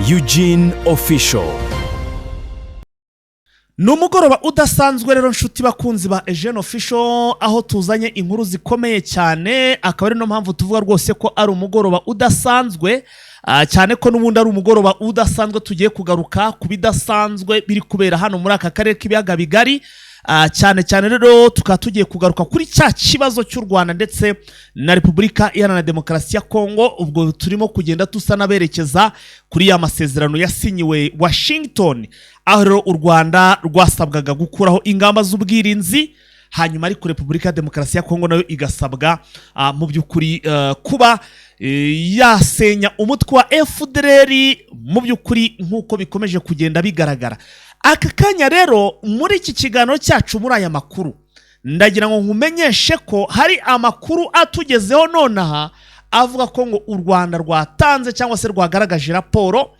Eugene Official. Numugoroba udasanzwe rero nshuti bakunzi ba Eugene Official, aho tuzanye inkuru zikomeye cyane, akaba ari no mpamvu tuvuga rwose ko ari umugoroba udasanzwe, cyane ko n'ubundi ari umugoroba udasanzwe tugiye kugaruka kubidasanzwe biri kubera hano muri aka karere k'ibiyaga bigari. Cyane cyane rero tukaba tugiye kugaruka kuri cya kibazo cy'u Rwanda ndetse na Repubulika Iharanira Demokarasi ya Kongo. Ubwo turimo kugenda tusa naberekeza kuri ya masezerano yasinyiwe Washington, aho rero u Rwanda rwasabwaga gukuraho ingamba z'ubwirinzi, hanyuma ariko Repubulika ya Demokarasi ya Kongo nayo igasabwa mu by'ukuri kuba yasenya umutwe wa FDLR mu by'ukuri nk'uko bikomeje kugenda bigaragara. Aka kanya rero muri iki kiganiro cyacu muri aya makuru ndagira ngo nkumenyeshe ko hari amakuru atugezeho nonaha avuga ko ngo u Rwanda rwatanze cyangwa se rwagaragaje raporo,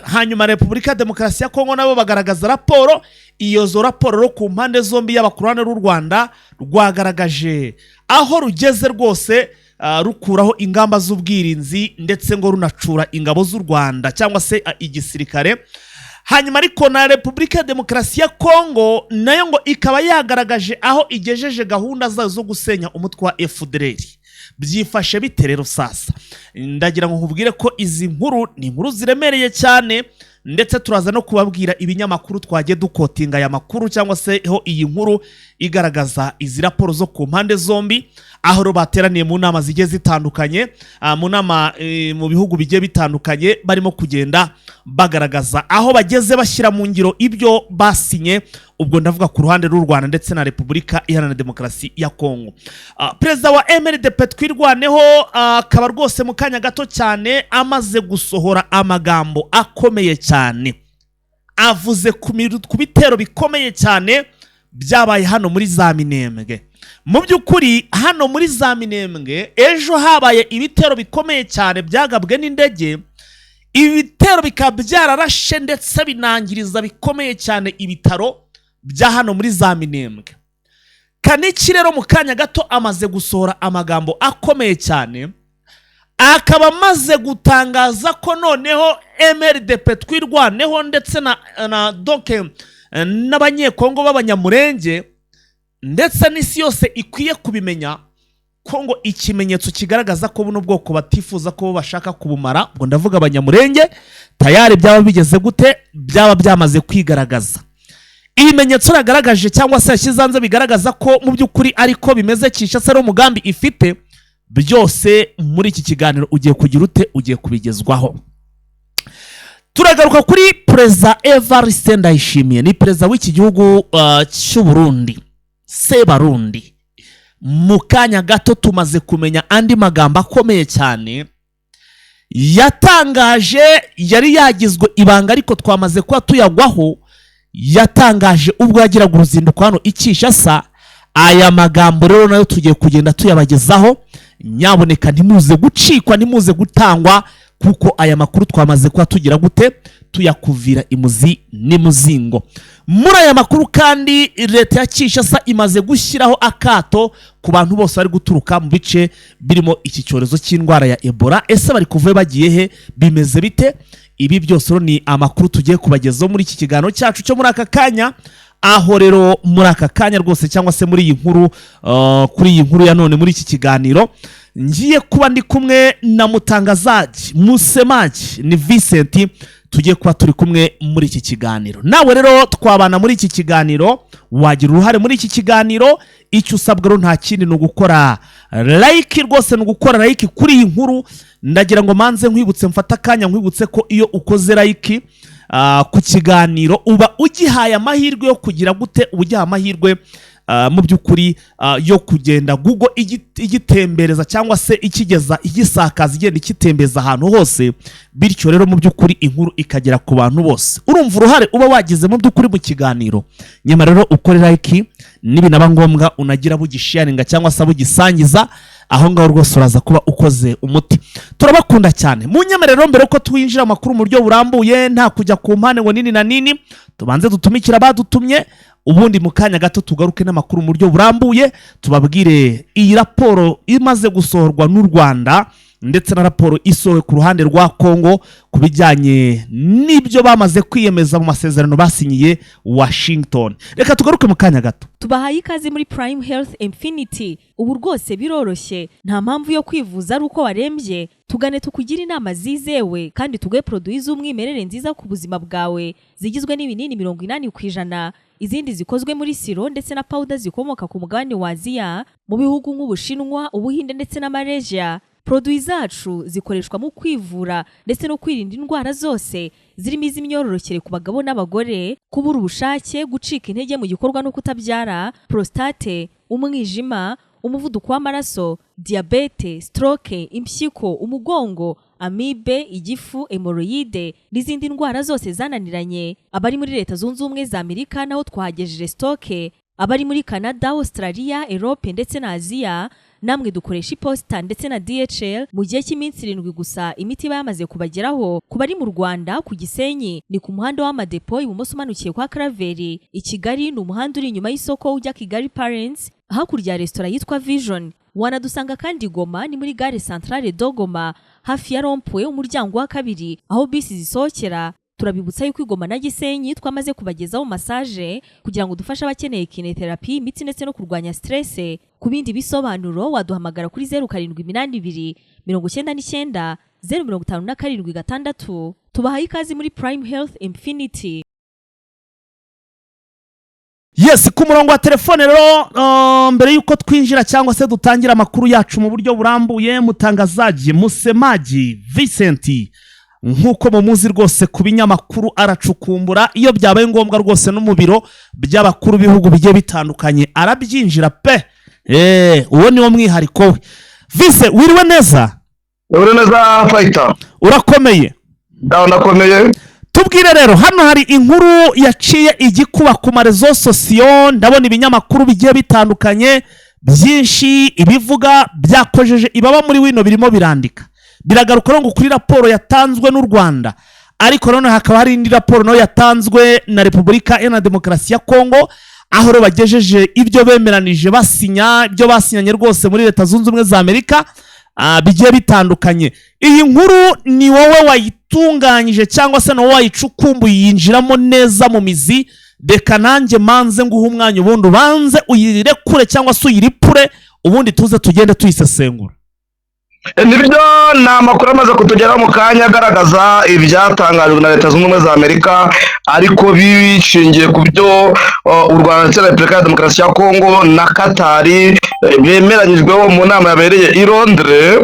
hanyuma Repubulika ya Demokarasi ya Kongo nabo bagaragaza raporo. Iyo zo raporo ku mpande zombi y'abakurane rw'u Rwanda rwagaragaje aho rugeze rwose, rukuraho ingamba z'ubwirinzi ndetse ngo runacura ingabo z'u Rwanda cyangwa se igisirikare. Hanyuma ariko na Repubulika ya Demokarasi ya Kongo nayo ngo ikaba yagaragaje aho igejeje gahunda zayo zo gusenya umutwe wa FDLR. Byifashe bite rero sasa? Ndagira ngo nkubwire ko izi nkuru ni inkuru ziremereye cyane, ndetse turaza no kubabwira ibinyamakuru twagiye dukotinga aya makuru cyangwa se ho iyi nkuru igaragaza izi raporo zo ku mpande zombi, aho bateraniye mu nama zigiye zitandukanye, mu nama mu bihugu bigiye bitandukanye, barimo kugenda bagaragaza aho bageze bashyira mu ngiro ibyo basinye. Ubwo ndavuga ku ruhande rw'u Rwanda ndetse na Repubulika Iharanira Demokarasi ya Kongo. Perezida wa MRDP Twirwaneho akaba rwose mu kanya gato cyane amaze gusohora amagambo akomeye cyane, avuze ku bitero bikomeye cyane byabaye hano muri za Minembwe. Mu by'ukuri hano muri za Minembwe ejo habaye ibitero bikomeye cyane byagabwe n'indege. Ibi bitero bikaba byararashe ndetse binangiriza bikomeye cyane ibitaro bya hano muri za Minembwe. Kaniki rero mu kanya gato amaze gusohora amagambo akomeye cyane, akaba amaze gutangaza ko noneho MRDP Twirwaneho ndetse na doke n'abanyekongo b'abanyamurenge ndetse n'isi yose ikwiye kubimenya ko ngo ikimenyetso kigaragaza ko buno bwoko batifuza ko bashaka kubumara, ngo ndavuga abanyamurenge, tayari byaba bigeze gute, byaba byamaze kwigaragaza. Ibimenyetso ragaragaje cyangwa se yashizanze bigaragaza ko mu by'ukuri ariko bimeze Kinshasa ro mugambi ifite, byose muri iki kiganiro ugiye kugira ute, ugiye kubigezwaho. Turagaruka kuri Perezida Evariste Ndayishimiye, ni perezida w'iki gihugu cy'u Burundi, Sebarundi. Mu kanya gato tumaze kumenya andi magambo akomeye cyane yatangaje, yari yagizwe ibanga ariko twamaze kuba tuyagwaho. Yatangaje ubwo yagiraga uruzinduko hano i Kinshasa. Aya magambo rero nayo tugiye kugenda tuyabagezaho. Nyaboneka ntimuze gucikwa, ntimuze gutangwa, kuko aya makuru twamaze kuba tugira gute, tuyakuvira imuzi n'imuzingo. Muri aya makuru kandi leta ya Kinshasa imaze gushyiraho akato ku bantu bose bari guturuka mu bice birimo iki cyorezo cy'indwara ya Ebola. Ese bari kuvuye bagiye he, bimeze bite? Ibi byose ni amakuru tugiye kubagezaho muri iki kiganiro cyacu cyo muri aka kanya. Aho rero muri aka kanya rwose cyangwa se muri iyi nkuru, kuri iyi nkuru ya none muri iki kiganiro ngiye kuba ndi kumwe na mutangazaji musemaji ni Vincent, tugiye kuba turi kumwe muri iki kiganiro. Nawe rero twabana muri iki kiganiro, wagira uruhare muri iki kiganiro. Icyo usabwa rero nta kindi ni ugukora like, rwose ni ugukora like kuri iyi nkuru. Ndagira ngo manze nkwibutse, mfata akanya nkwibutse ko iyo ukoze like ku kiganiro uba ugihaye amahirwe yo kugira gute, ugihaye amahirwe mu by'ukuri yo kugenda Google igitembereza cyangwa se ikigeza igisakaza igenda ikitembeza ahantu hose, bityo rero mu by'ukuri inkuru ikagera ku bantu bose. Urumva uruhare uba wagize mu by'ukuri mu kiganiro. Nyuma rero ukore like, nibinaba ngombwa unagira bugisharinga cyangwa se bugisangiza, aho ngaho rwose uraza kuba ukoze umuti. Turabakunda cyane. Mu nyemerero mbere ko twinjira amakuru mu buryo burambuye, nta kujya ku mpane ngo nini na nini, tubanze dutumikira badutumye, ubundi mu kanya gato tugaruke n'amakuru mu buryo burambuye. Tubabwire iyi raporo imaze gusohorwa n'u Rwanda ndetse na raporo isohowe ku ruhande rwa Kongo ku bijyanye n'ibyo bamaze kwiyemeza mu masezerano basinyiye Washington. Reka tugaruke mu kanya gato. Tubahaye ikaze muri Prime Health Infinity. Ubu rwose biroroshye, nta mpamvu yo kwivuza ari uko warembye. Tugane tukugira inama zizewe kandi tuguhe produits z'umwimerere nziza ku buzima bwawe, zigizwe n'ibinini 80%, izindi zikozwe muri siro ndetse na powder zikomoka ku mugabane wa Aziya, mu bihugu nk'Ubushinwa, Ubuhinde ndetse na Malaysia. Produits zacu zikoreshwa mu kwivura ndetse no kwirinda indwara zose, zirimo iz'imyororokere ku bagabo n'abagore, kubura ubushake, gucika intege mu gikorwa no kutabyara, prostate, umwijima, umuvuduko w'amaraso, diabete, stroke, impyiko, umugongo, amibe, igifu, hemorrhoide n'izindi ndwara zose zananiranye. Abari muri Leta Zunze Ubumwe za Amerika naho twahagejeje stoke, abari muri Canada, Australia, Europe ndetse na Aziya namwe dukoresha iposita ndetse na DHL mu gihe cy'iminsi 7 gusa. Imiti bayamaze kubageraho. Ku bari mu Rwanda ku Gisenyi ni ku muhanda w'amadepo ibumoso umanukiye kwa Karaveri. I Kigali ni umuhanda uri inyuma y'isoko ujya Kigali Parents hakurya ya restaurant yitwa Vision. Wanadusanga kandi Goma ni muri gare centrale Dogoma hafi ya Rompwe umuryango wa kabiri aho bisi zisohokera. Turabibutsa yuko Goma na Gisenyi twamaze kubagezaho massage kugira ngo dufashe abakeneye kinetherapy, imiti ndetse no kurwanya stress. Ku bindi bisobanuro waduhamagara kuri 0782 99 057 Tubahaye ikaze muri Prime Health Infinity. Yes, ku murongo wa telefone rero mbere yuko twinjira cyangwa se dutangira amakuru yacu mu buryo burambuye, mutangazaji Musemaji Vincent nkuko mumuzi rwose ku binyamakuru aracukumbura, iyo byabaye ngombwa rwose no mu biro by'abakuru bihugu bigiye bitandukanye arabyinjira pe. Uwo ni wo mwihariko we. Vise, wiriwe neza? Wiriwe neza fighter. Urakomeye? Ndakomeye. Tubwire rero, hano hari inkuru yaciye igikuba ku marezo sosiyo, ndabona ibinyamakuru bigiye bitandukanye byinshi ibivuga byakojeje ibaba muri wino birimo birandika. Biragaruka ngo kuri raporo yatanzwe n'u Rwanda, ariko none hakaba hari indi raporo no yatanzwe na Repubulika Iharanira Demokarasi ya Kongo, aho bagejeje ibyo bemeranije basinya, ibyo basinyanye rwose muri Leta Zunze Ubumwe za Amerika bigiye bitandukanye. Iyi nkuru ni wowe wayitunganyije cyangwa se no wayicukumbuye yinjiramo neza mu mizi? Reka nanjye manze nguha umwanya ubundi ubanze uyirekure cyangwa se uyiripure, ubundi tuze tugende tuyisesengura. Nibyo ni amakuru amaze kutugeraho mu kanya agaragaza ibyatangajwe na Leta Zunze Ubumwe za Amerika, ariko bishingiye ku byo u Rwanda ndetse na Repubulika ya Demokarasi ya Kongo na Katari bemeranyijweho mu nama yabereye i Londres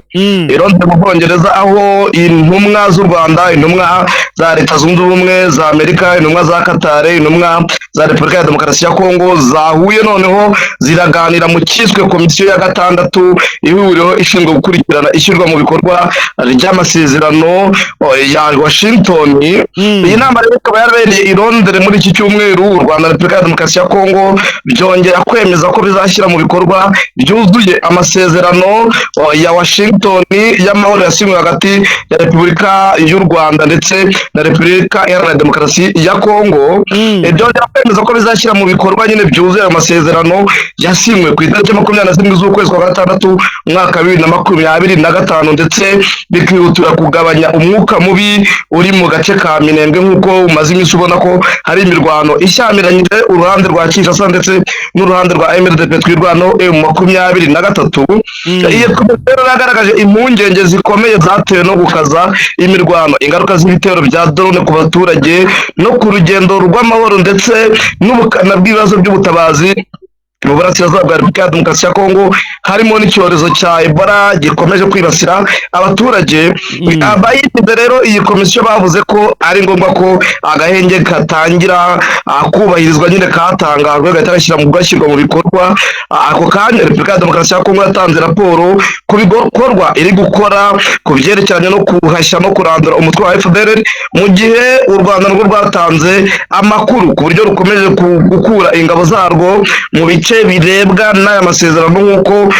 mu Bwongereza, aho intumwa z'u Rwanda, intumwa za Leta Zunze Ubumwe za Amerika, intumwa za Katari, intumwa za Repubulika ya Demokarasi ya Kongo zahuye noneho ziraganira mu cyiswe komisiyo ya 6 ihuriro ishinzwe gukurikirana ishyirwa mu bikorwa ry'amasezerano ya Washington. Iyi nama rero ikaba yarabereye i Londres muri iki cyumweru. U Rwanda na Repubulika ya Demokarasi ya Kongo byongera kwemeza ko bizashyira mu bikorwa byuzuye amasezerano ya Washington y'amahoro yasinywe hagati ya Repubulika y'u Rwanda ndetse na Repubulika Iharanira Demokarasi ya Kongo. Byongera kwemeza ko bizashyira mu bikorwa nyine byuzuye amasezerano yasinywe ku itariki 27 z'ukwezi kwa gatandatu mwaka 2025, ndetse bikihutira kugabanya umwuka mubi uri mu gace ka Minembwe, nk'uko umaze iminsi ubona ko hari imirwano ishyamiranyije uruhande rwa Kinshasa ndetse n'uruhande rwa MRDP twirwano M23. Iyo komisiyo yagaragaje impungenge zikomeye zatewe no gukaza imirwano, ingaruka z'ibitero bya drone ku baturage no ku rugendo rw'amahoro ndetse n'ubukana bw'ibibazo by'ubutabazi mu burasirazuba bwa Repubulika ya Demokarasi ya Kongo, harimo n'icyorezo cya Ebola gikomeje kwibasira abaturage. Abayigize rero iyi komisiyo bavuze ko ari ngombwa ko agahenge katangira kubahirizwa nyine katangajwe gatarashyira mu gashyirwa mu bikorwa. Ako kanya Repubulika ya Demokarasi ya Kongo yatanze raporo ku bikorwa iri gukora ku byerekeranye no kuhashya no kurandura umutwe wa FDLR, mu gihe u Rwanda rwo rwatanze amakuru ku buryo rukomeje gukura ingabo zarwo mu bice bice birebwa n'aya masezerano nk'uko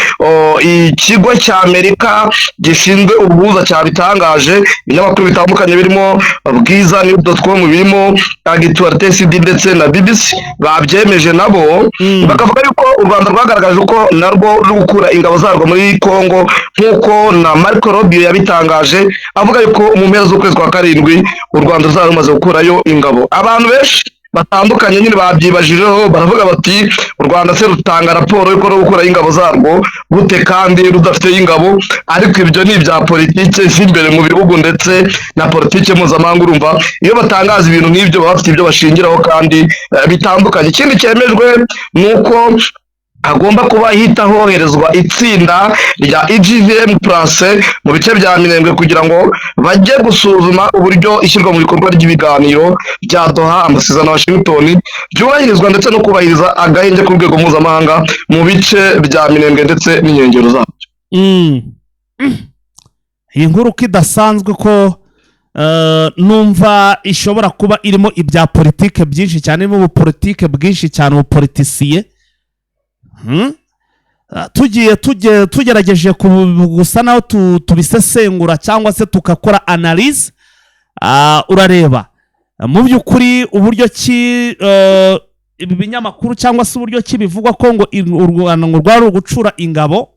ikigo cy'Amerika gishinzwe ubuhuza cyabitangaje. Ibinyamakuru bitandukanye birimo bwiza.com, birimo Actualité CD ndetse na BBC babyemeje nabo, bakavuga yuko u Rwanda rwagaragaje ko narwo ruri gukura ingabo zarwo muri Kongo nk'uko na Marco Rubio yabitangaje, avuga yuko mu mpera z'ukwezi kwa karindwi u Rwanda ruzaba rumaze gukurayo ingabo. Abantu benshi batandukanye nyine babyibajijeho, baravuga bati u Rwanda se rutanga raporo yuko rwo gukura ingabo zarwo gute kandi rudafite ingabo? Ariko ibyo ni ibya politike z'imbere mu bihugu ndetse na politike mpuzamahanga. Urumva iyo batangaza ibintu nk'ibyo baba bafite ibyo bashingiraho kandi bitandukanye. Ikindi cyemejwe nuko hagomba kuba hita hoherezwa itsinda rya EGVM Plus mu bice bya Minembwe kugira ngo bajye gusuzuma uburyo ishyirwa mu bikorwa ry'ibiganiro bya Doha, amasezerano ya Washington byubahirizwa ndetse no kubahiriza agahenge ku rwego mpuzamahanga mu bice bya Minembwe ndetse n'inkengero zabyo. Iyi nkuru kidasanzwe ko numva ishobora kuba irimo ibya politike byinshi cyane, irimo ubupolitike bwinshi cyane, ubupolitisiye. Tugerageje gusa naho tubisesengura cyangwa se tukakora analyse, urareba mu by'ukuri uburyo ki ibi binyamakuru cyangwa se uburyo ki bivugwa ko ngo u Rwanda ngo rwari gucura ingabo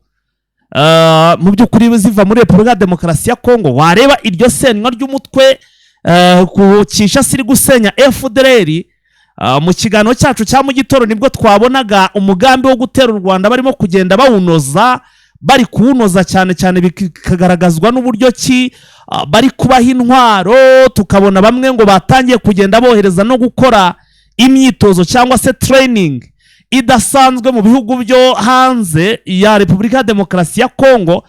mu by'ukuri ziva muri Repubulika ya Demokarasi ya Kongo. Wareba iryo senywa ry'umutwe ku Kinshasa iri gusenya FDLR. Mu kiganiro cyacu cya mu gitondo nibwo twabonaga umugambi wo gutera u Rwanda barimo kugenda bawunoza, bari kuwunoza cyane cyane, bikagaragazwa n'uburyo ki bari kubaha intwaro. Tukabona bamwe ngo batangiye kugenda bohereza no gukora imyitozo cyangwa se training idasanzwe mu bihugu byo hanze ya Repubulika ya Demokarasi ya Kongo.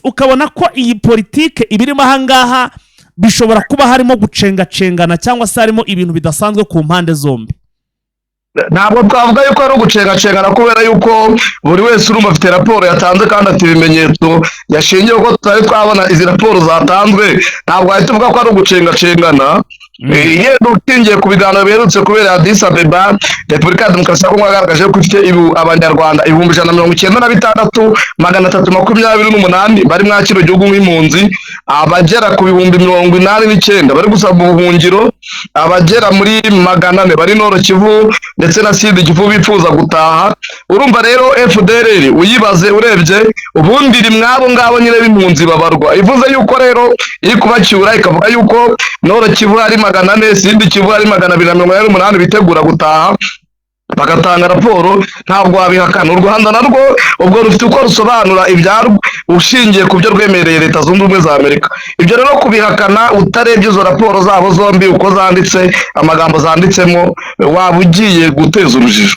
Ukabona ko iyi politike ibirimo ahangaha bishobora kuba harimo gucengacengana cyangwa se harimo ibintu bidasanzwe ku mpande zombi. Ntabwo twavuga yuko ari ugucengacengana kubera yuko buri wese urumva afite raporo yatanze kandi afite ibimenyetso yashingiye ko tutari twabona izi raporo zatanzwe. Ntabwo ahita uvuga ko ari ugucengacengana. Yego utingiye ku biganiro biherutse kubera Addis Abeba, Repubulika ya Demokarasi ya Kongo yagaragaje ko ifite abanyarwanda 196,328 bari mwa kino gihugu nk'impunzi, abagera ku 89,000 bari gusaba ubuhungiro, abagera muri 400 bari Nord Kivu ndetse na Sud Kivu bifuza gutaha. Urumva rero FDLR uyibaze urebye ubundi iri mwabo ngabo nyine b'impunzi babarwa, ivuze yuko rero iri kubacyura ikavuga yuko Nord Kivu ari 400, Sud Kivu ari 288 bitegura gutaha, bagatanga raporo. Ntabwo wabihakana. U Rwanda narwo ubwo rufite uko rusobanura ibyarwo ushingiye ku byo rwemereye Leta Zunze Ubumwe za Amerika. Ibyo rero kubihakana utarebye izo raporo zabo zombi uko zanditse, amagambo zanditsemo, waba ugiye guteza urujijo.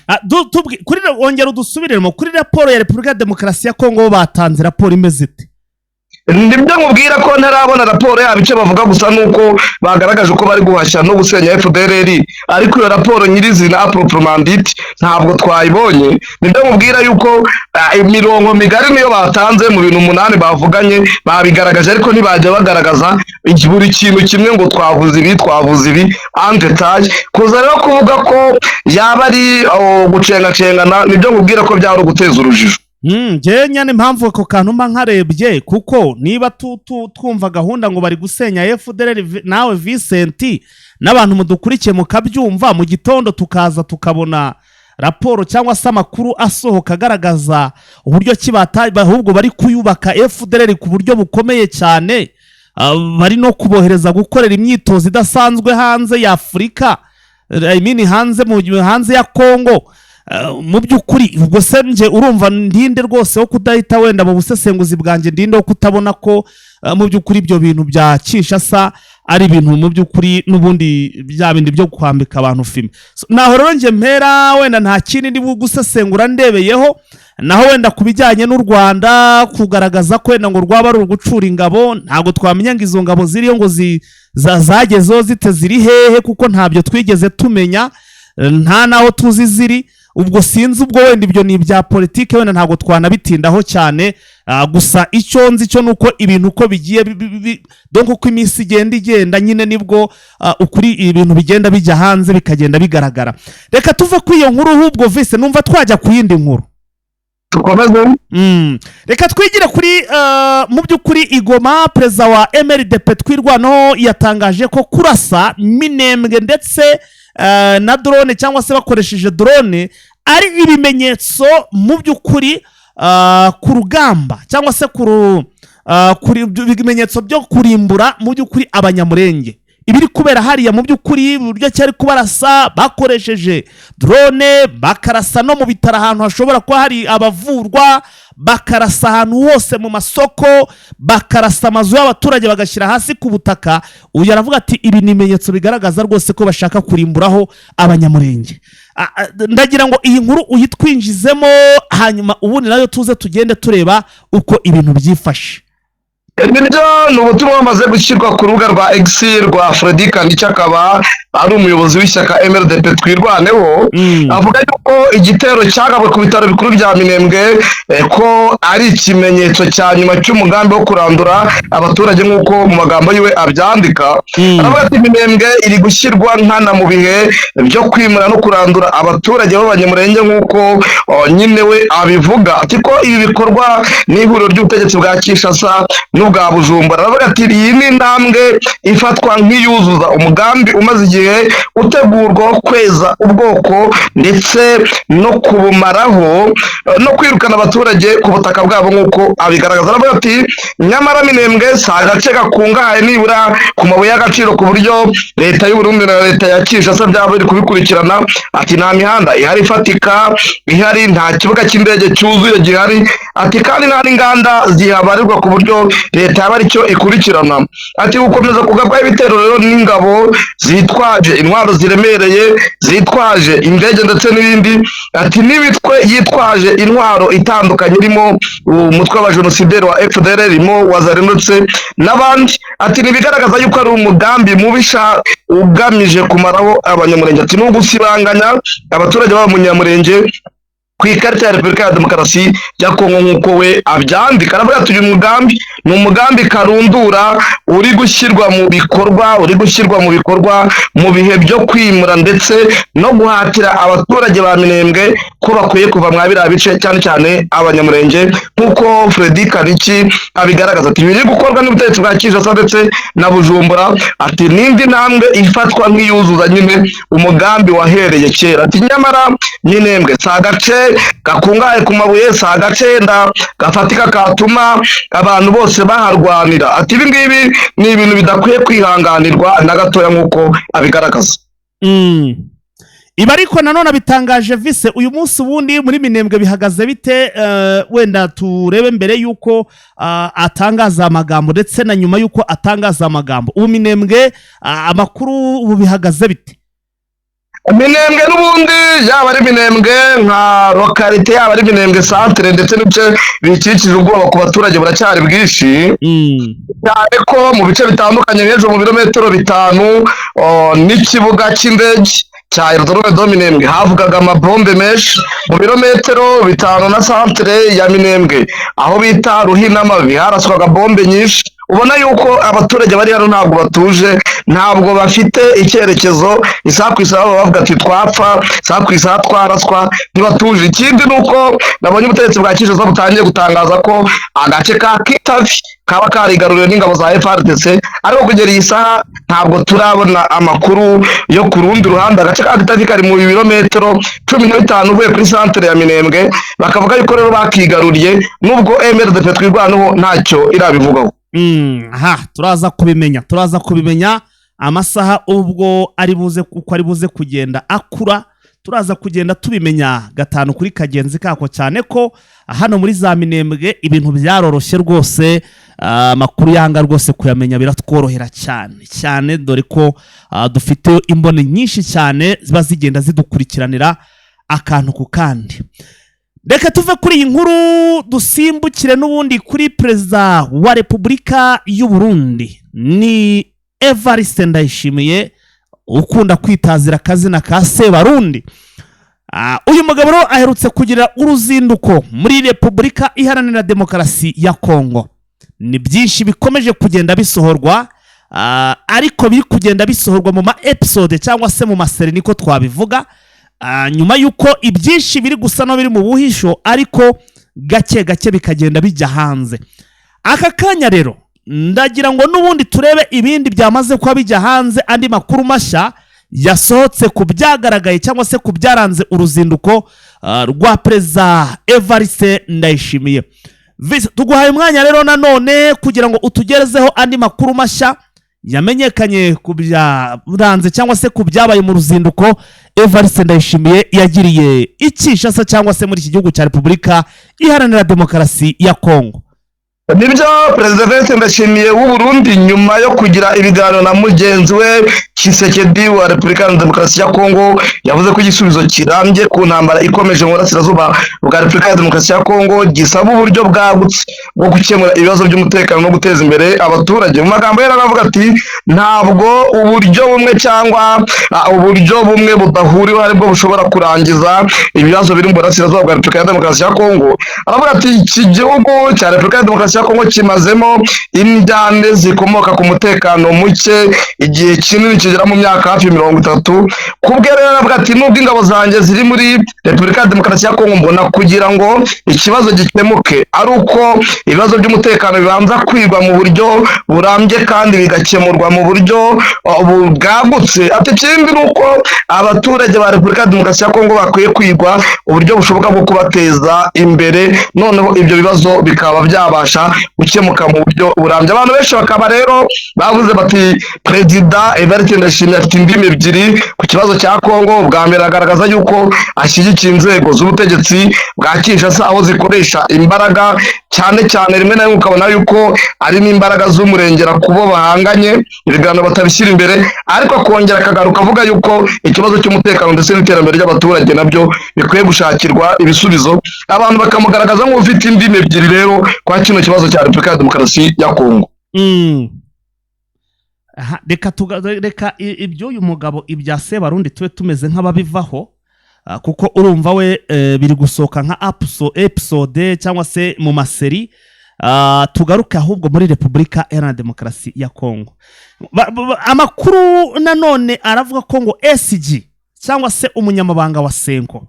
Kuri ongera udusubiremo kuri raporo ya Repubulika ya Demokarasi ya Kongo, batanze raporo imeze ite? Nibyo nkubwira ko ntarabona raporo yabo. Icyo bavuga gusa nuko bagaragaje ko bari guhashya no gusenya FDLR, ariko iyo raporo nyirizina appropriate ntabwo twayibonye. Nibyo nkubwira yuko imirongo migari niyo batanze mu bintu 8 bavuganye, babigaragaje ariko ntibajya bagaragaza buri kintu kimwe ngo twavuze ibi en detail. Kuza rero kuvuga ko yaba ari gucengacengana, nibyo nkubwira ko byari guteza urujijo. Nyane impamvu ako kantu mba nkarebye, kuko niba twumva gahunda ngo bari gusenya FDLR, nawe Vincent n'abantu mudukurikiye mukabyumva, mu gitondo tukaza tukabona raporo cyangwa se amakuru asohoka agaragaza uburyo ahubwo bari kuyubaka FDLR ku buryo bukomeye cyane, bari no kubohereza gukorera imyitozo idasanzwe hanze ya Afurika, hanze ya Kongo. Mu by'ukuri ubwo se nje urumva ndinde rwose wo kudahita wenda mu busesenguzi bwanjye, ndinde wo kutabona ko mu by'ukuri ibyo bintu bya Kinshasa ari ibintu mu by'ukuri n'ubundi bya bindi byo kwambika abantu filime. Naho rero nje mpera wenda nta kindi ndi gusesengura ndebeyeho, naho wenda kubijyanye n'u Rwanda kugaragaza ko wenda ngo rwaba ari ugucura ingabo, ntabwo twamenya ngo izo ngabo ziriyo ngo zagezeho zite ziri hehe, kuko ntabyo twigeze tumenya, nta naho tuzi ziri. Ubwo sinzi, ubwo wenda ibyo ni ibya politike, wenda ntabwo twanabitindaho cyane. gusa icyo nzi cyo nuko ibintu uko bigiye donc uko iminsi igenda nyine nibwo ukuri ibintu bigenda bijya hanze bikagenda bigaragara. Reka tuve kuri iyo nkuru ahubwo vise numva twajya ku yindi nkuru. Reka twigire kuri mu by'ukuri Igoma perezida wa MRDP Twirwanaho yatangaje ko kurasa Minembwe ndetse na drone cyangwa se bakoresheje drone ari ibimenyetso mu by'ukuri ku rugamba cyangwa se kuri ibimenyetso byo kurimbura mu by'ukuri Abanyamurenge. Ibiri kubera hariya mu by'ukuri buryo cyari kubarasa bakoresheje drone, bakarasa no mu bitaro ahantu hashobora kuba hari abavurwa, bakarasa ahantu hose mu masoko, bakarasa amazu y'abaturage bagashyira hasi ku butaka. Uyu aravuga ati ibi ni ibimenyetso bigaragaza rwose ko bashaka kurimburaho Abanyamurenge. Ndagira ngo iyi nkuru uyitwinjizemo hanyuma ubundi nayo tuze tugende tureba uko ibintu byifashe. Nibyo ni ubutumwa bamaze gushyirwa ku rubuga rwa X rwa Freddy Kandica, akaba ari umuyobozi w'ishyaka MRDP Twirwaneho. Avuga yuko igitero cyagabwe ku bitaro bikuru bya Minembwe ko ari ikimenyetso cya nyuma cy'umugambi wo kurandura abaturage nk'uko mu magambo yiwe abyandika. Aravuga ati Minembwe iri gushyirwa nkana mu bihe byo kwimura no kurandura abaturage b'Abanyamurenge nk'uko nyine we abivuga. Ati ko ibi bikorwa n'ihuriro ry'ubutegetsi bwa Kinshasa n'ubwa Bujumbura. Aravuga ati iyi ni intambwe ifatwa nk'iyuzuza umugambi umaze igihe utegurwa kweza ubwoko ndetse no kubumaraho no kwirukana abaturage ku butaka bwabo nk'uko abigaragaza. Aravuga ati nyamara Minembwe si agace gakungahaye nibura ku mabuye y'agaciro ku buryo leta y'u Burundi na leta ya Kinshasa byaba biri kubikurikirana. Ati nta mihanda ihari ifatika ihari, nta kibuga cy'indege cyuzuye gihari. Ati kandi nta n'inganda zihabarirwa ku buryo leta yaba aricyo ikurikirana. Ati gukomeza kugabwaho ibitero rero n'ingabo zitwaje intwaro ziremereye, zitwaje indege ndetse n'ibindi. Ati n'imitwe yitwaje intwaro itandukanye irimo umutwe wa genocideri wa FDR, irimo Wazalendo ndetse n'abandi. Ati nibigaragaza yuko ari umugambi mubisha ugamije kumaraho Abanyamurenge. Ati n'ugusibanganya abaturage b'Abanyamurenge ku ikarita ya Repubulika ya Demokarasi ya Kongo nk'uko we abyandika. Aravuga ati uyu mugambi ni umugambi karundura uri gushyirwa mu bikorwa mu bihe byo kwimura ndetse no guhatira abaturage ba Minembwe ko bakwiye kuva mwa biriya bice cyane cyane Abanyamurenge nk'uko Freddy Kandica abigaragaza. Ati biri gukorwa n'ubutegetsi bwa Kinshasa ndetse na Bujumbura. Ati n'indi ntambwe ifatwa nk'iyuzuza nyine umugambi wahereye kera. Ati nyamara Minembwe si agace gakungahaye ku mabuye, si agace gafatika katuma abantu bose baharwanira. Ati ibi ngibi ni ibintu bidakwiye kwihanganirwa na gatoya nk'uko abigaragaza. Ibi ariko nanone bitangaje vise uyu munsi ubundi muri Minembwe bihagaze bite? Wenda turebe mbere yuko atangaza amagambo ndetse na nyuma yuko atangaza amagambo. Ubu Minembwe amakuru ubu bihagaze bite? Minembwe n'ubundi yaba ari Minembwe nka lokalite, yaba ari Minembwe centre ndetse n'ibice bikikije ubwoba ku baturage buracyari bwinshi cyane ko mu bice bitandukanye nk'ejo mu birometero 5 n'ikibuga cy'indege cya Aerodrome de Minembwe havugaga amabombe menshi. Mu birometero 5 na centre ya Minembwe aho bita Ruhinamabi haraswaga bombe nyinshi. Ubona yuko abaturage bari hano ntabwo batuje, ntabwo bafite icyerekezo. Isaha ku isaha bavuga ati twapfa, isaha ku isaha twaraswa, ntibatuje. Ikindi nuko nabonye ubutegetsi bwa Kinshasa butangiye gutangaza ko agace ka Kitavi kaba karigaruriwe n'ingabo za FARDC, ariko kugera iyi saha ntabwo turabona amakuru yo ku rundi ruhande. Agace ka Kitavi kari mu birometero 15 uvuye kuri centre ya Minembwe, bakavuga yuko rero bakigaruriye nubwo MRDP Twirwaneho ntacyo irabivugaho. Turaza kubimenya amasaha ubwo ari buze kugenda akura. Turaza kugenda tubimenya gatanu kuri kagenzi kako, cyane ko hano muri za Minembwe ibintu byaroroshye rwose. Amakuru yanga rwose kuyamenya biratworohera cyane dore ko dufite imbone nyinshi cyane ziba zigenda zidukurikiranira akantu ku kandi. Reka tuve kuri iyi nkuru dusimbukire n'ubundi kuri perezida wa Repubulika y'u Burundi. Ni Evariste Ndayishimiye ukunda kwitazira akazina ka Sebarundi. uyu mugabo rero aherutse kugira uruzinduko muri Repubulika Iharanira Demokarasi ya Kongo. Ni byinshi bikomeje kugenda bisohorwa, ariko biri kugenda bisohorwa mu ma episode cyangwa se mu maseri niko twabivuga, nyuma yuko ibyinshi biri gusa no biri mu buhisho ariko gake gake bikagenda bijya hanze. Aka kanya rero ndagira ngo n'ubundi turebe ibindi byamaze kuba bijya hanze, andi makuru mashya yasohotse ku byagaragaye cyangwa se ku byaranze uruzinduko rwa Perezida Evariste Ndayishimiye. Tuguhaye umwanya rero nanone kugira ngo utugerezeho andi makuru mashya yamenyekanye ku byaranze cyangwa se ku byabaye mu ruzinduko Evariste Ndayishimiye yagiriye i Kinshasa cyangwa se muri iki gihugu cya Repubulika Iharanira Demokarasi ya Kongo. Nibyo Perezida Evariste Ndayishimiye w'u Burundi nyuma yo kugira ibiganiro na mugenzi we Tshisekedi wa Repubulika Iharanira Demokarasi ya Kongo yavuze ko igisubizo kirambye ku ntambara ikomeje mu burasirazuba bwa Repubulika Iharanira Demokarasi ya Kongo gisaba uburyo bwagutse bwo gukemura ibibazo by'umutekano no guteza imbere abaturage. Mu magambo ye aravuga ati ntabwo uburyo bumwe cyangwa uburyo bumwe budahuriweho aribwo bushobora kurangiza ibibazo biri mu burasirazuba bwa Repubulika Iharanira Demokarasi ya Kongo. Aravuga ati iki gihugu cya Repubulika Iharanira Demokarasi ya Kongo kimazemo imyane zikomoka ku mutekano muke igihe kinini kigera mu myaka hafi 30. Kubwe rero aravuga ati nubwo ingabo zanjye ziri muri Repubulika ya Demokarasi ya Kongo mbona kugira ngo ikibazo gikemuke ari uko ibibazo by'umutekano bibanza kwigwa mu buryo burambye kandi bigakemurwa mu buryo bwagutse. Ati ikindi nuko abaturage ba Repubulika ya Demokarasi ya Kongo bakwiye kwigwa uburyo bushoboka bwo kubateza imbere, noneho ibyo bibazo bikaba byabasha gukemuka mu buryo burambye. Abantu benshi bakaba rero bavuze bati Perezida Evariste Ndayishimiye afite indimi ebyiri ku kibazo cya Kongo. Bwa mbere agaragaza yuko ashyigikiye inzego z'ubutegetsi bwa Kinshasa aho zikoresha imbaraga cyane cyane, rimwe na rimwe ukabona yuko ari n'imbaraga z'umurengera kubo bahanganye ibiganiro batabishyira imbere, ariko akongera akagaruka avuga yuko ikibazo cy'umutekano ndetse n'iterambere ry'abaturage nabyo bikwiye gushakirwa ibisubizo. Abantu bakamugaragaza nk'ufite indimi ebyiri rero kwa kino kibazo cya Repubulika ya Demokarasi ya Kongo. Reka ibyo uyu mugabo ibya Sebarundi tube tumeze nk'ababivaho, kuko urumva we biri gusohoka nka episode cyangwa se mu maseri. Tugaruke ahubwo muri Repubulika Iharanira Demokarasi ya Kongo. Amakuru nanone aravuga ko ngo SG cyangwa se umunyamabanga wa Senko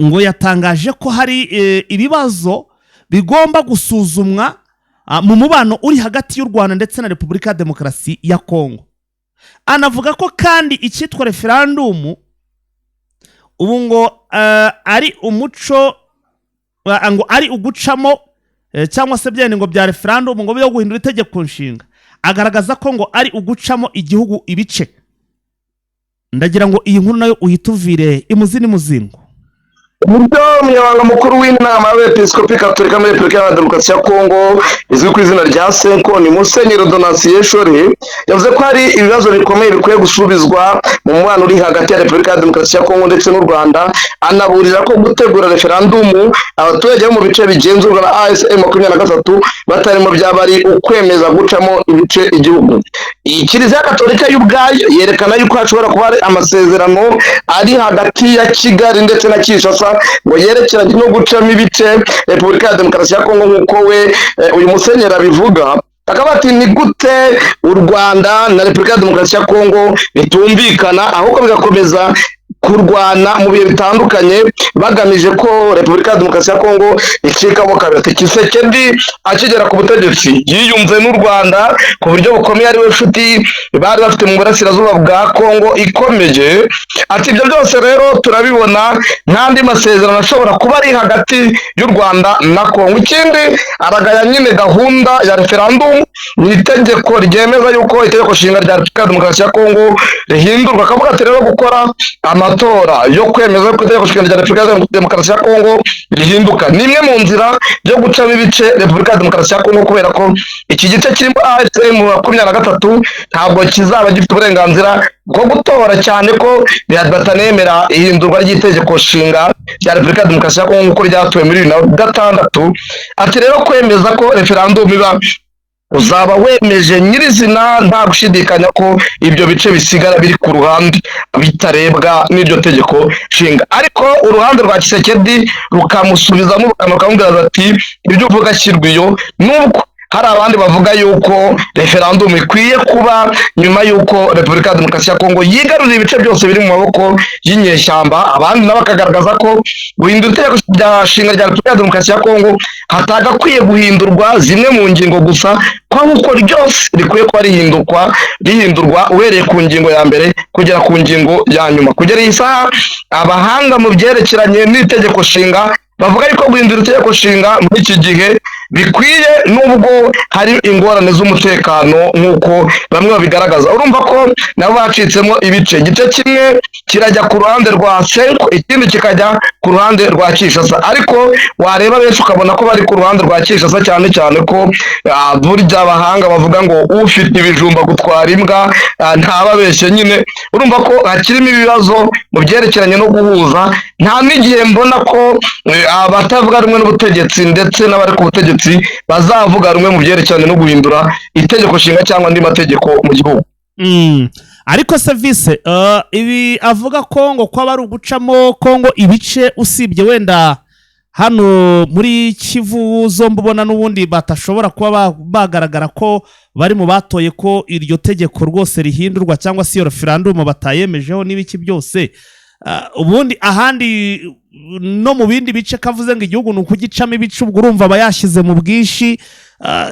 ngo yatangaje ko hari ibibazo bigomba gusuzumwa mu mubano uri hagati y'u Rwanda ndetse na Repubulika ya Demokarasi ya Kongo. Anavuga ko kandi icyitwa referendum ubu ngo ari umuco ngo ari ugucamo cyangwa se byene ngo bya referendum ngo byo guhindura itegeko nshinga. Agaragaza ko ngo ari ugucamo igihugu ibice. Ndagira ngo iyi nkuru nayo uyituvire imuzini muzingo. Mubyo umunyamabanga mukuru w'inama y'Abepiskopi Katolika muri Repubulika ya Demokarasi ya Kongo izwi ku izina rya Senko ni Musenyeri Donatien Shore yavuze ko hari ibibazo bikomeye bikwiye gusubizwa mu mubano uri hagati ya Repubulika ya Demokarasi ya Kongo ndetse n'u Rwanda. Anaburira ko gutegura referendum abaturage bo mu bice bigenzurwa na ASM 23 batarimo byabari ukwemeza gucamo ibice igihugu. Kiliziya Katolika y'ubwayo yerekana yuko hashobora kuba ari amasezerano ari hagati ya Kigali ndetse na Kinshasa ngo yerekeranye no gucamo ibice Repubulika ya Demokarasi ya Kongo nk'uko we uyu musenyeri abivuga. Akaba ati ni gute u Rwanda na Repubulika ya Demokarasi ya Kongo bitumvikana ahubwo bigakomeza kurwana mu bihe bitandukanye bagamije ko Repubulika ya Demokarasi ya Kongo icikamo kabiri. Tshisekedi akigera ku butegetsi yiyumve n'u Rwanda ku buryo bukomeye ari we nshuti bari bafite mu burasirazuba bwa Kongo ikomeje. Ati ibyo byose rero turabibona n'andi masezerano ashobora kuba ari hagati y'u Rwanda na Kongo. Ikindi aragaya nyine gahunda ya referendum ni itegeko ryemeza yuko itegeko nshinga rya Repubulika ya Demokarasi ya Kongo rihindurwa. Akavuga ati rero gukora amatora yo kwemeza ko itegeko nshinga rya Repubulika ya Demokarasi ya Kongo rihinduka ni imwe mu nzira yo gucamo ibice Repubulika ya Demokarasi ya Kongo, kubera ko iki gice kirimo ASM 23 ntabwo kizaba gifite uburenganzira bwo gutora, cyane ko batanemera ihindurwa ry'itegeko nshinga rya Repubulika ya Demokarasi ya Kongo nk'uko ryatuwe muri 2006. Ati rero kwemeza ko referendum iba uzaba wemeje nyirizina nta gushidikanya ko ibyo bice bisigara biri ku ruhande bitarebwa n'iryo tegeko nshinga. Ariko uruhande rwa Tshisekedi rukamusubizamo rukamubwira ati ibyo uvuga shyirwiyo, nubwo hari abandi bavuga yuko referendum ikwiye kuba nyuma yuko Repubulika ya Demokarasi ya Kongo yigarurira ibice byose biri mu maboko y'inyeshyamba. Abandi nabo bakagaragaza ko guhindura itegeko nshinga rya Repubulika ya Demokarasi ya Kongo hatagakwiye guhindurwa zimwe mu ngingo gusa, kuko ryose rikwiye kuba rihindurwa uhereye ku ngingo ya mbere kugera ku ngingo ya nyuma. Kugera iyi saha abahanga mu byerekeranye n'itegeko nshinga bavuga ariko guhindura itegeko nshinga muri iki gihe bikwiye, nubwo hari ingorane z'umutekano nk'uko bamwe babigaragaza. Urumva ko nabo bacitsemo ibice, igice kimwe kirajya ku ruhande rwa Senko, ikindi kikajya ku ruhande rwa Kinshasa. Ariko wareba benshi ukabona ko bari ku ruhande rwa Kinshasa, cyane cyane ko burya abahanga bavuga ngo ufite ibijumba gutwara imbwa ntababeshye nyine. Urumva ko hakirimo ibibazo mu byerekeranye no guhuza. Nta n'igihe mbona ko abatavuga rumwe n'ubutegetsi ndetse n'abari ku butegetsi bazavuga rumwe mu byerekeranye no guhindura itegeko nshinga cyangwa andi mategeko mu gihugu. Ariko service ibi avuga ko ngo kwaba ari ugucamo Kongo ibice, usibye wenda hano muri Kivu zombi ubona n'ubundi batashobora kuba bagaragara ko bari mu batoye ko iryo tegeko rwose rihindurwa cyangwa se iyo referendum batayemejeho n'ibiki byose. Ubundi ahandi no mu bindi bice kavuze ngo igihugu ni ukugicamo ibice, ubwo urumva aba yashyize mu bwinshi.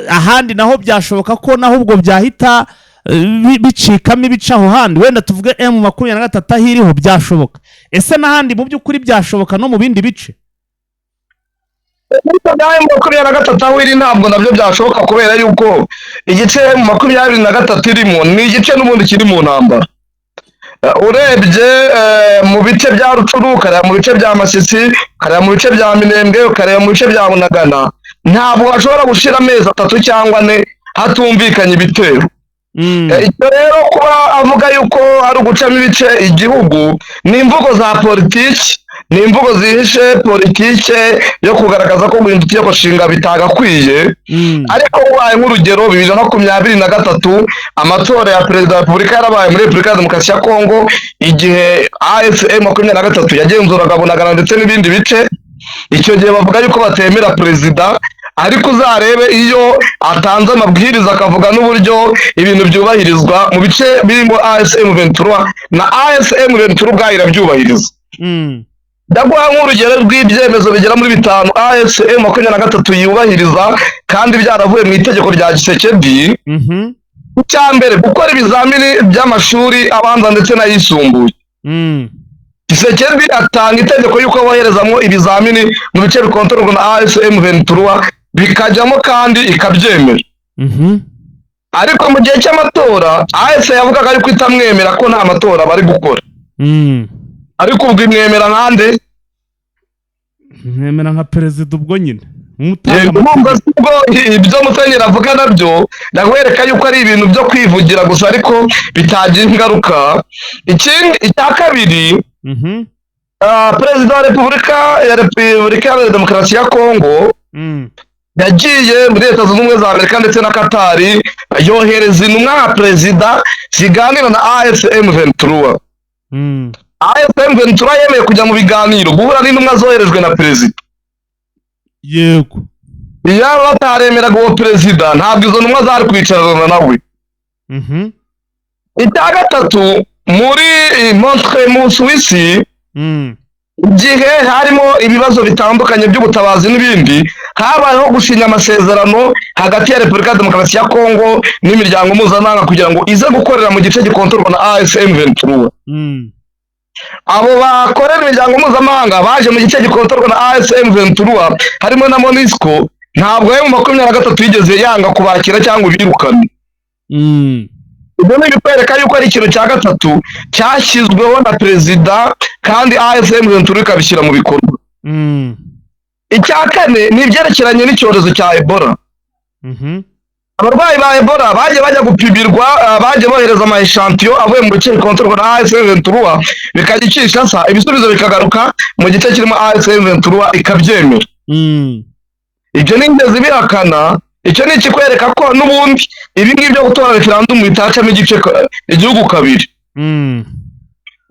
Ahandi naho byashoboka ko naho ubwo byahita bicikamo ibice aho handi, wenda tuvuge M23 ahiriho byashoboka. Ese n'ahandi mu by'ukuri byashoboka no mu bindi bice? M23 aho iri ntabwo nabyo byashoboka, kubera yuko igice M23 irimo ni igice n'ubundi kiri mu ntambara. Urebye mu bice bya Rucuru, kareba mu bice bya Masisi, kareba mu bice bya Minembwe, kareba mu bice bya Bunagana, ntabwo bashobora gushira amezi 3 cyangwa 4 hatumvikanye ibitero. Icyo rero kuba avuga yuko ari ugucamo ibice igihugu ni imvugo za politiki, ni imvugo zihishe politiki yo kugaragaza ko guhindura itegeko nshinga bitagakwiye. Ariko ubaye nk'urugero 2023 amatora ya perezida wa Repubulika yarabaye muri Repubulika ya Demokarasi ya Kongo, igihe AFM 23 yagenzuraga Bunagana ndetse n'ibindi bice. Icyo gihe bavuga yuko batemera perezida, ariko uzarebe iyo atanze amabwiriza akavuga n'uburyo ibintu byubahirizwa mu bice birimo ASM 23 na ASM 23 ubwahira byubahiriza. Ndaguha nk'urugero rw'ibyemezo bigera muri 5 ASM 23 yubahiriza kandi byaravuye mu itegeko rya Tshisekedi. Cyambere gukora ibizamini by'amashuri abanza ndetse n'ayisumbuye. Tshisekedi atanga itegeko yuko boherezamo ibizamini mu bice bikontororwa na ASM 23 bikajyamo kandi ikabyemera. Ariko mu gihe cy'amatora ASM yavugaga ariko itamwemera ko nta matora bari gukora. Ariko ubwo imwemera nkande? Mwemera nka perezida ubwo nyine. Ibyo Musenyeri avuga nabyo ndakwereka yuko ari ibintu byo kwivugira gusa ariko bitagira ingaruka. Icya kabiri, perezida wa Repubulika ya Demokarasi ya Kongo yagiye muri Leta Zunze Ubumwe za Amerika ndetse na Katari, yohereza intumwa nka perezida ziganira na AFM 23. AFM 23 yemeye kujya mu biganiro guhura n'intumwa zoherejwe na perezida. Yego. Iyo bataremeraga uwo perezida ntabwo izo ntumwa zari kwicarana nawe. Icya gatatu, muri Montreux mu Suisse, igihe harimo ibibazo bitandukanye by'ubutabazi n'ibindi, habayeho gusinya amasezerano hagati ya Repubulika ya Demokarasi ya Kongo n'imiryango mpuzamahanga kugira ngo ize gukorera mu gice gikontorwa na ASM 23. Abo bakorera imiryango mpuzamahanga baje mu gice gikontorwa na ASM 23 harimo na MONUSCO, ntabwo M23 yigeze yanga kubakira cyangwa birukana. Ibyo ni bikwereka yuko ari ikintu cya gatatu cyashyizweho na perezida kandi ASM 23 ikabishyira mu bikorwa. Icya kane ni ibyerekeranye n'icyorezo cya Ebola. Abarwayi ba Ebola bajya gupimirwa, bajya bohereza ama echantillo avuye mu bice bikontorwa na ASM 23 bikajya Kinshasa, ibisubizo bikagaruka mu gice kirimo ASM 23 ikabyemera. Ibyo ni ingezi bihakana icyo ni ikikwereka ko n'ubundi ibi ngibi byo gutora referendum bitacamo igihugu kabiri.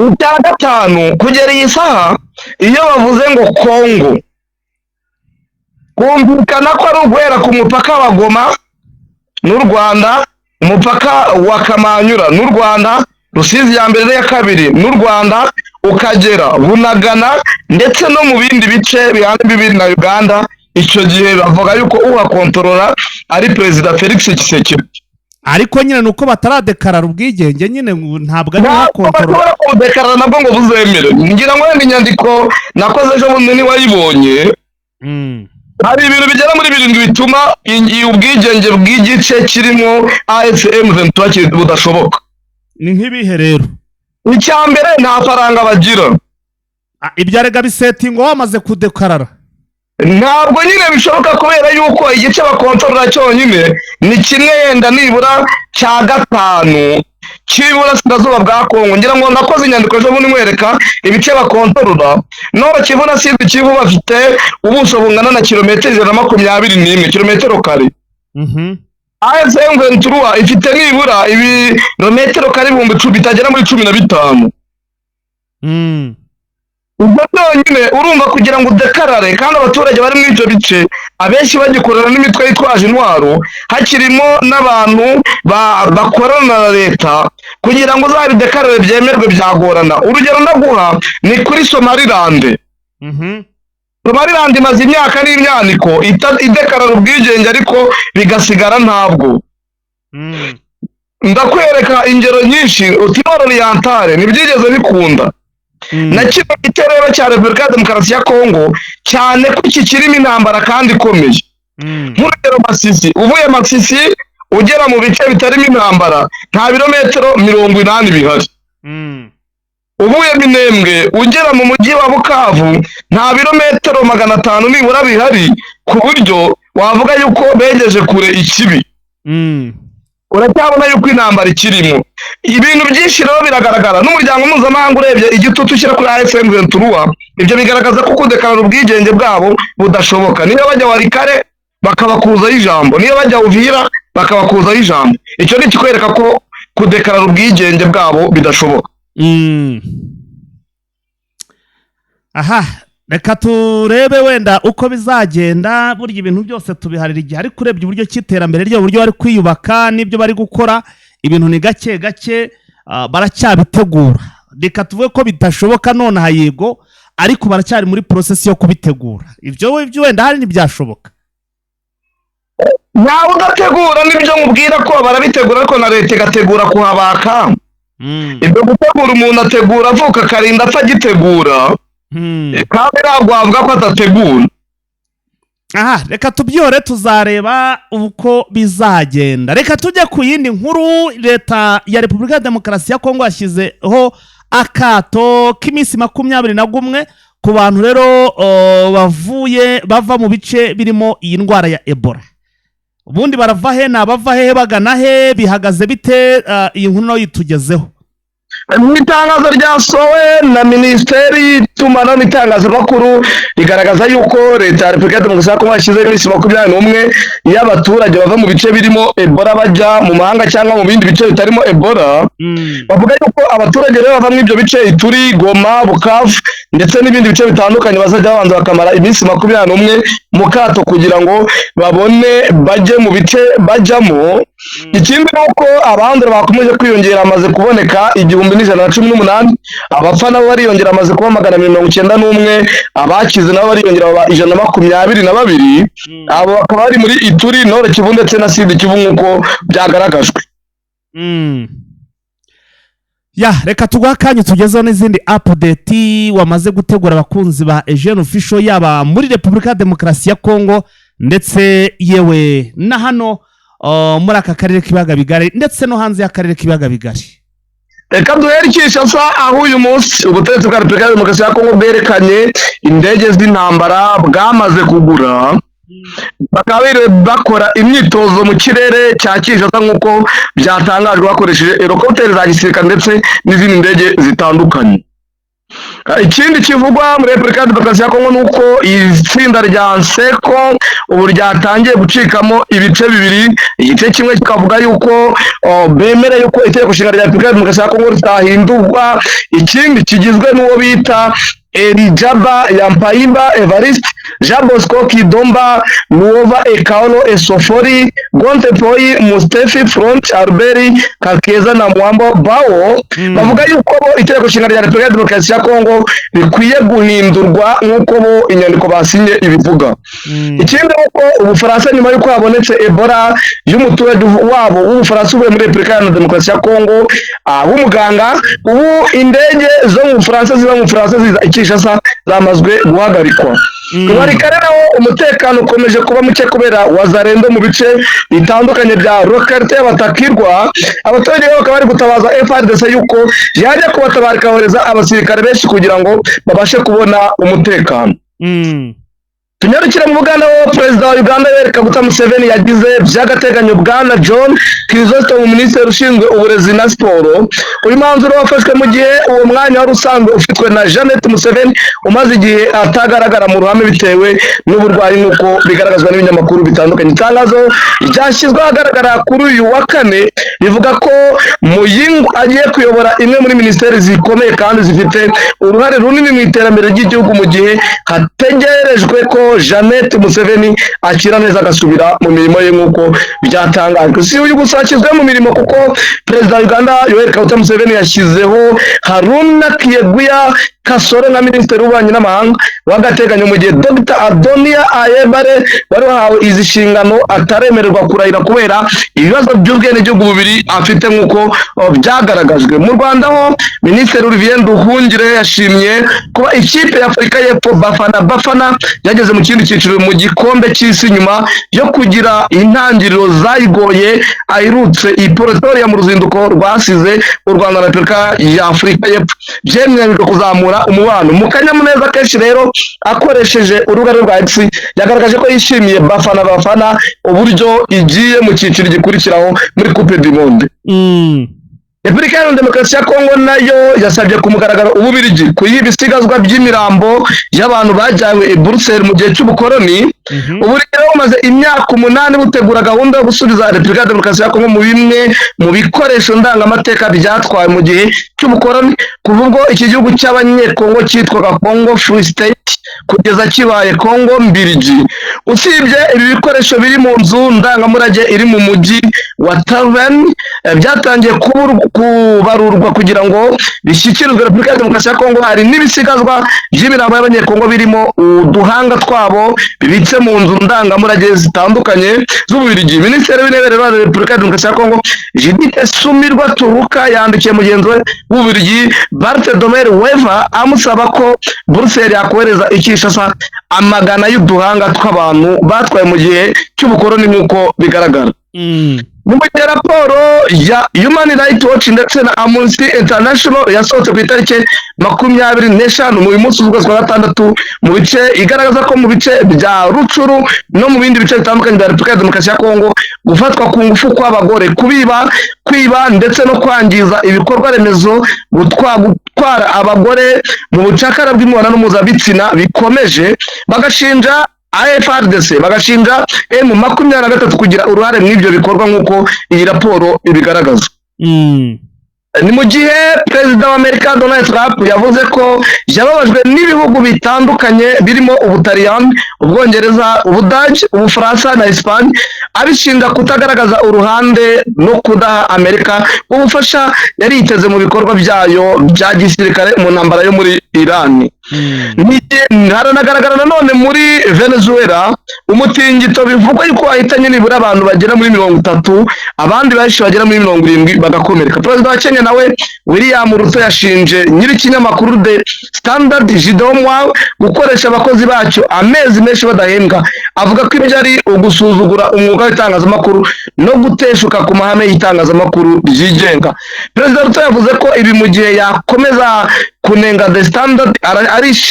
Icya gatanu, kugera iyi saha iyo bavuze ngo Kongo, kumvikana ko ari uguhera ku mupaka wa Goma n'u Rwanda, umupaka wa Kamanyura n'u Rwanda, Rusizi ya mbere ya kabiri n'u Rwanda, ukagera Bunagana ndetse no mu bindi bice bihana bibiri na Uganda. Icyo gihe bavuga yuko uhakontorora ari Perezida Felix Tshisekedi. Ariko nyine nuko bataradekarara ubwigenge, nyine ntabwo ari uhakontorora. Kudekarara nabwo ngo buzemere. Ngira ngo wenda inyandiko nakoze ejo bundi ni wayibonye. Hari ibintu bigera muri 7 bituma ubwigenge bw'igice kirimo AFM 23 budashoboka. Ni nk'ibihe rero? Icya mbere nta faranga bagira. Ibyo arega bisetingo wamaze kudekarara. Ntabwo nyine bishoboka kubera yuko igice bakontorora cyonyine ni kimwe yenda nibura cya 5 kibura sinazuba bwa Kongo. Ngira ngo nakoze inyandiko ejo bundi mwereka ibice bakontorora. Noro Kivu na Sud Kivu bafite ubuso bungana na kilometero 121 kilometero kare. AFM 23 ifite nibura ibirometero kare 1000 bitagera muri 15. Ubwo nyine urumva kugira ngo udekarare kandi abaturage bari muri ibyo bice abenshi bagikorana n'imitwe yitwaje intwaro, hakirimo n'abantu bakorana na leta, kugira ngo uzabidekarare byemerwe byagorana. Urugero ndaguha ni kuri Somaliland. Somaliland imaze imyaka n'imyaniko idekarara ubwigenge ariko bigasigara ntabwo. Ndakwereka ingero nyinshi. Timor Orientale ntibyigeze bikunda. Na kino giterero cya Repubulika ya Demokarasi ya Kongo cyane ko iki kirimo intambara kandi ikomeye. Nk'urugero Masisi, uvuye Masisi ugera mu bice bitarimo intambara nta birometero 80 bihari. Uvuye Minembwe ugera mu mujyi wa Bukavu nta birometero 500 nibura bihari, ku buryo wavuga yuko begeje kure ikibi. Uracyabona yuko intambara ikirimo. Ibintu byinshi rero biragaragara. N'umuryango mpuzamahanga urebye igitutu ushyira kuri AFM 23, ibyo bigaragaza ko kudekarara ubwigenge bwabo budashoboka. Niyo bajya Warikare bakabakuzaho ijambo, niyo bajya Uvira bakabakuzaho ijambo. Icyo ni kikwereka ko kudekarara ubwigenge bwabo bidashoboka. Aha, reka turebe wenda uko bizagenda. Burya ibintu byose tubiharira igihe, ariko urebye uburyo cy'iterambere ryo buryo bari kwiyubaka n'ibyo bari gukora, ibintu ni gake gake baracyabitegura. Reka tuvuge ko bidashoboka none yego, ariko baracyari muri process yo kubitegura. Ibyo wenda hari ntibyashoboka. Nawe udategura nibyo mubwira ko barabitegura, ariko na leta igategura kuhabaka. Ibyo gutegura umuntu ategura avuka karinda atagitegura. Kandi ntabwo wavuga ko atategura. Aha, reka tubyore tuzareba uko bizagenda. Reka tujye ku yindi nkuru. Leta ya Repubulika ya Demokarasi ya Kongo yashyizeho akato k'iminsi 21 ku bantu rero bava mu bice birimo iyi ndwara ya Ebola. Ubundi barava he n'abava he bagana he, bihagaze bite? Iyi nkuru no yitugezeho. Mu itangazo ryasohowe na Minisiteri y'Itumanaho n'Itangazamakuru rigaragaza yuko Leta ya Repubulika ya Demokarasi ya Kongo yashyizeho iminsi 21 y'abaturage bava mu bice birimo Ebola bajya mu mahanga cyangwa mu bindi bice bitarimo Ebola. Bavuga yuko abaturage rero bava mu ibyo bice Ituri, Goma, Bukavu ndetse n'ibindi bice bitandukanye bazajya babanza bakamara iminsi 21 mu kato kugira ngo babone bajye mu bice bajyamo. Ikindi nuko abandura bakomeje kwiyongera, amaze kuboneka 1118, abapfa nabo bariyongera amaze kuba 191, abakize nabo bariyongera 122, abo bakaba bari muri Ituri, Nord Kivu ndetse na Sud Kivu nk'uko byagaragajwe. Ya, reka tuguha akanya tugezeho n'izindi update wamaze gutegura abakunzi ba Eugene Official, yaba muri Repubulika ya Demokarasi ya Kongo ndetse yewe na hano muri aka karere k'ibiyaga bigari ndetse no hanze y'akarere k'ibiyaga bigari. Reka duhere Kinshasa, aho uyu munsi ubutegetsi bwa Repubulika ya Demokarasi ya Kongo bwerekanye indege z'intambara bwamaze kugura, bakaba bakora imyitozo mu kirere cya Kinshasa nk'uko byatangajwe bakoresheje helicopter za gisirikare ndetse n'izindi ndege zitandukanye. ikindi kivugwa muri Repubulika ya Demokarasi ya Kongo nuko itsinda rya Nseko ubu ryatangiye gucikamo ibice bibiri. Igice kimwe kikavuga yuko bemere yuko itegeko nshinga rya Repubulika ya Demokarasi ya Kongo ritahindurwa, ikindi kigizwe n'uwo bita Elijaba Yampaimba Evariste, Jean Bosco Kidomba, Nuova Ekaolo Esofori, Gontepoi Mustefi Front Alberi Kakeza na Mwambo Bao bavuga yuko itegeko nshinga rya Repubulika ya Demokarasi ya Kongo rikwiye guhindurwa nk'uko bo inyandiko basinye ibivuga. Ikindi uko Ubufaransa nyuma yuko habonetse Ebola y'umuturage wabo w'Ubufaransa uvuye muri Repubulika ya Demokarasi ya Kongo w'umuganga, ubu indege zo mu Bufaransa ziba mu Bufaransa ziza Kinshasa zamazwe guhagarikwa. Kubarikaraho umutekano ukomeje kuba muke kubera wazarendo mu bice bitandukanye bya localité y'abatakirwa. Abaturage bakaba bari gutabaza FARDC yuko yaje kubatabarika horeza abasirikare benshi kugira ngo babashe kubona umutekano. Tunyarukira mu Buganda wo Perezida wa Uganda Yoweri Kaguta Museveni yagize by'agateganyo Bwana John Chrysostom Minisitiri ushinzwe uburezi na siporo. Uyu mwanzuro wafashwe mu gihe uwo mwanya wari usanzwe ufitwe na Janet Museveni umaze igihe atagaragara mu ruhame bitewe n'uburwayi nk'uko bigaragazwa n'ibinyamakuru bitandukanye. Itangazo ryashyizwe ahagaragara kuri uyu wa kane rivuga ko Muyingu agiye kuyobora imwe muri minisiteri zikomeye kandi zifite uruhare runini mu iterambere ry'igihugu mu gihe hategerejwe ko Janet Museveni akira neza agasubira mu mirimo ye nk'uko byatangajwe. Si uyu gusa akizwe mu mirimo kuko Perezida wa Uganda Yoweri Kaguta Museveni yashyizeho Haruna Kieguya Kasore nka Minisitiri w'Ububanyi n'Amahanga w'agateganyo mu gihe Dr Adonia Ayebare wari wahawe izi nshingano ataremererwa kurahira kubera ibibazo by'ubwenegihugu bubiri afite nk'uko byagaragajwe. Mu Rwanda ho Minisitiri Olivier Nduhungire yashimye kuba ikipe ya Afurika y'Epfo Bafana yageze mu kindi cyiciro mu gikombe cy'isi nyuma yo kugira intangiriro zayigoye aherutse i Pretoria mu ruzinduko rwasize u Rwanda na Repubulika ya Afurika y'Epfo. Byemejwe kuzamura umubano mu kanyamuneza kenshi. Rero akoresheje urubuga rwa X yagaragaje ko yishimiye Bafana uburyo igiye mu cyiciro gikurikiraho muri Coupe du Monde. Repubulika ya Demokarasi ya Kongo nayo yasabye ku mugaragaro Ububiligi kuyiha ibisigazwa by'imirambo y'abantu bajyanywe i Bruxelles mu gihe cy'ubukoloni. Ubu rero bumaze imyaka 8 butegura gahunda yo gusubiza Repubulika ya Demokarasi ya Kongo mu bimwe mu bikoresho ndangamateka byatwaye mu gihe cy'ubukoloni kuva ubwo iki gihugu cy'abanyekongo cyitwaga Congo Free State kugeza kibaye Kongo Mbiligi. Usibye ibi bikoresho biri mu nzu ndangamurage iri mu mujyi wa Taven byatangiye kubarurwa kugira ngo bishyikirizwe Repubulika ya Demokarasi ya Kongo. Hari n'ibisigazwa by'imirambo y'abanyekongo birimo uduhanga twabo bibitse mu nzu ndangamurage zitandukanye z'Ububiligi. Minisitiri w'Intebe wa Repubulika ya Demokarasi ya Kongo Judith Sumirwa Turuka yandikiye mugenzi we w'Ububiligi Barthélemy Wever amusaba ko Bruxelles yakohereza Kinshasa amagana y'uduhanga tw'abantu batwaye mu gihe cy'ubukoloni nk'uko bigaragara. Mu raporo ya Human Rights Watch ndetse na Amnesty International yasohotse ku itariki 25 mu munsi w'ukwezi kwa gatandatu mu bice igaragaza ko mu bice bya Rucuru no mu bindi bice bitandukanye bya Repubulika ya Demokarasi ya Kongo gufatwa ku ngufu kw'abagore, kwiba ndetse no kwangiza ibikorwa remezo, gutwara abagore mu bucakara bw'imibonano mpuzabitsina bikomeje. Bagashinja FARDC bagashinja M23 kugira uruhare mu ibyo bikorwa nk'uko iyi raporo ibigaragaza. Ni mu gihe Perezida wa Amerika Donald Trump yavuze ko yababajwe n'ibihugu bitandukanye birimo Ubutaliyani, Ubwongereza, Ubudage, Ubufaransa na Espagne abishinga kutagaragaza uruhande no kudaha Amerika ubufasha yari yiteze mu bikorwa byayo bya gisirikare mu ntambara yo muri Iran. Haranagaragara nanone muri Venezuela umutingito bivugwa yuko ahitanye nibura abantu bagera muri 30, abandi bahishi bagera muri 70 bagakomereka. Perezida wa Kenya nawe William Ruto yashinje nyiri kinyamakuru The Standard Jidomwa gukoresha abakozi bacyo amezi menshi badahembwa, avuga ko ibyo ari ugusuzugura umwuga w'itangazamakuru no guteshuka ku mahame y'itangazamakuru ryigenga. Perezida Ruto yavuze ko ibi mu gihe yakomeza kunenga The Standard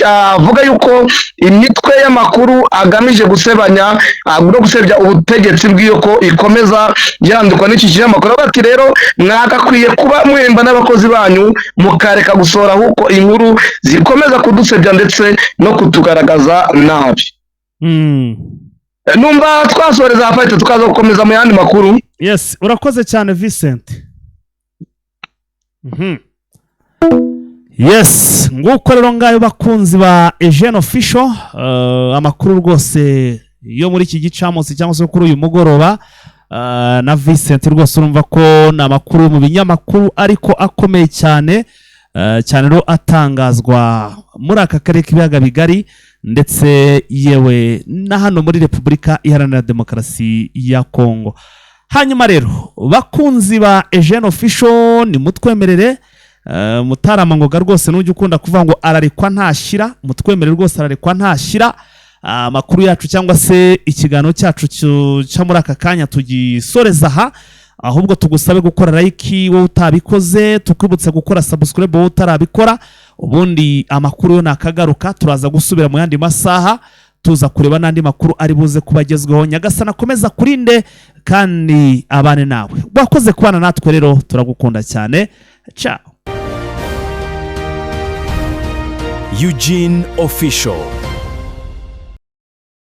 avuga yuko imitwe y'amakuru agamije gusebanya no gusebya ubutegetsi bw'iyo ko ikomeza yandikwa n'iki kinyamakuru. Bati rero mwagakwiye kuba mwemba n'abakozi banyu mukareka gusohora huko inkuru zikomeza kudusebya ndetse no kutugaragaza nabi. Numva twasoreza hafite tukaza gukomeza mu yandi makuru. Yes, urakoze cyane Vincent. Yes, nguko rero ngayo bakunzi ba Eugene Official, amakuru rwose yo muri iki gicamunsi cyangwa se kuri uyu mugoroba, na Vincent rwose urumva ko na makuru mu binyamakuru ariko akomeye cyane cyane ro atangazwa muri aka karere k'ibiyaga bigari ndetse yewe na hano muri Repubulika Iharanira Demokarasi ya Kongo. Hanyuma rero bakunzi ba Eugene Official ni mutwemerere mutaramangoga rwose n'ujye ukunda kuvuga ngo ararekwa ntashira, mutwemerere rwose ararekwa ntashira. Amakuru yacu cyangwa se ikiganiro cyacu cya muri aka kanya tugisoreza aha, ahubwo tugusabe gukora like wowe utabikoze, tukwibutse gukora subscribe wowe utarabikora, ubundi amakuru yo nakagaruka turaza gusubira mu yandi masaha tuza kureba n'andi makuru ari buze kubagezweho. Nyagasana akomeza kurinde kandi abane nawe. Wakoze kubana natwe rero, turagukunda cyane. Ciao. Eugene Official.